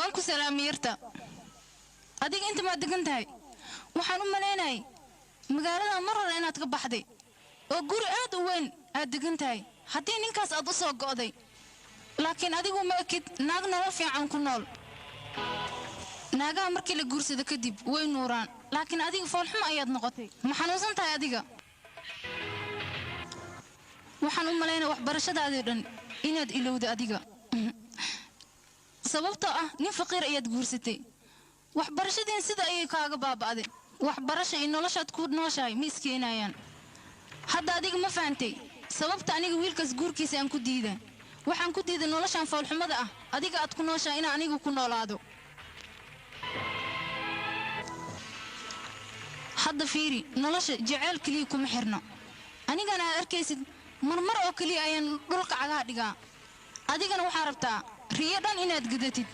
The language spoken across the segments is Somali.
وانكو سلاميرتا أديك أنت ما دقنتهاي وحنو مليناي مقالة مرة أنا تقبحدي وقوري آد وين أدقنتهاي حتى ننكاس أدوسو قودي لكن أديك ما أكيد ناقنا وفي عن كنول ناقا مركي لقورسي دا كدب وين نوران لكن أديك فالحما أياد نقطي ما حنوزنتهاي أديك waxaan u maleynaa waxbarashadaada dhan inaad ilowday adiga sababtoo ah nin faqiir ayaad guursatay waxbarashadeen sida ay kaaga baabaaday waxbarasho in noloshaad ku nooshahay ma iskeenayaan hadda adiga ma fahamtay sababta aniga wiilkaas guurkiisa aan ku diiday waxaan ku diiday noloshaan foolxumada ah adiga aad ku nooshahay in anigu ku noolaado hadda fiiri nolosha jacayl kaliya kuma xirna anigana arkaysid marmar oo kaliya ayaan dhulka cagaha dhigaa adigana waxaa rabtaa riyo dhan inaad gudatid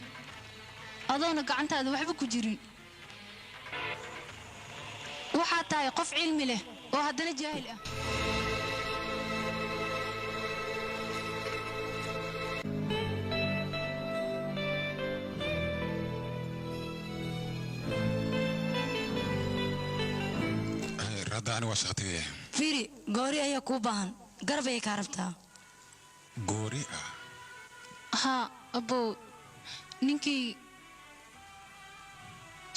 adoona gacantaada waxba ku jirin waxaa tahay qof cilmi leh oo haddana jaahil ah radda ani waa shaqtigaya fiiri goori ayaa kuu baahan garab ayay kaa rabtaa goori ah haa abbow ninkii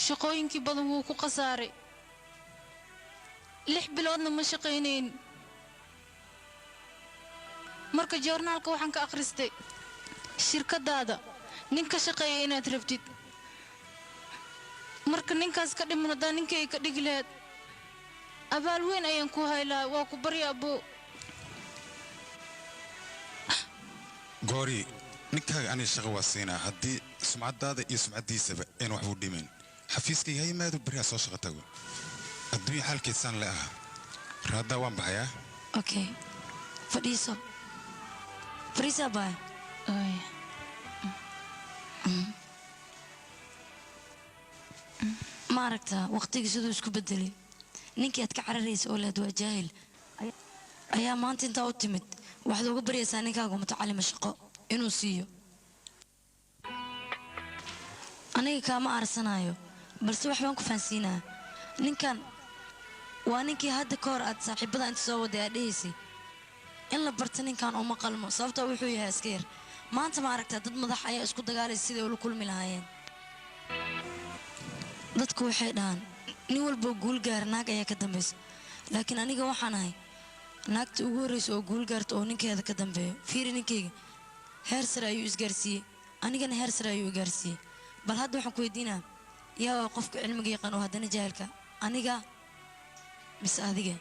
shaqooyinkii badan wuu ku khasaaray 6 biloodna ma shaqaynayn marka joornaalka waxaan ka akhristay shirkadaada nin ka shaqeeya inaad rabtid marka ninkaas ka dhiman hadaa ninkay ka dhigi lahayd abaal weyn ayaan ku haylaa waa ku barya abbow goori ninkaaga ani shaqo waa siinaa haddii sumcadaada iyo sumcadiisaba aan wax u dhimin xafiiskayga ha yimaado beriyaa soo shaqo tago adduunya xaalkeedsan le ah raadda waan baxayaa okay fadhiiso fariisa baay ma aragtaa waqtigii siduu isku bedelay ninkii aad ka cararaysa oo leed waa jaahil ayaa maanta intaa u timid waxaad uga baryaysaa ninkaaga mutacalima shaqo inuu siiyo aniga kaama aarsanayo balse wax baan ku fahansiinaa ninkan waa ninkii hadda ka hor aad saaxiibada inta soo waday aad dhahaysay in la barta ninkan uma qalmo sababtoo wuxuu yahay askar maanta ma aragtaa dad madax ayaa isku dagaalaysa sidii ula kulmi lahaayeen dadku waxay dhahaan nin walba guul gaar naag ayaa ka dambaysa laakiin aniga waxaan ahay naagta ugu horreysa oo guul gaarta oo ninkeeda ka dambeeyo fiiri ninkayga heer sare ayuu isgaarsiiyey anigana heer sare ayuu igaarsiiyey bal hadda waxaan ku weydiinaa yaa waa qofka cilmiga yaqaan oo haddana jaahilka aniga bis adiga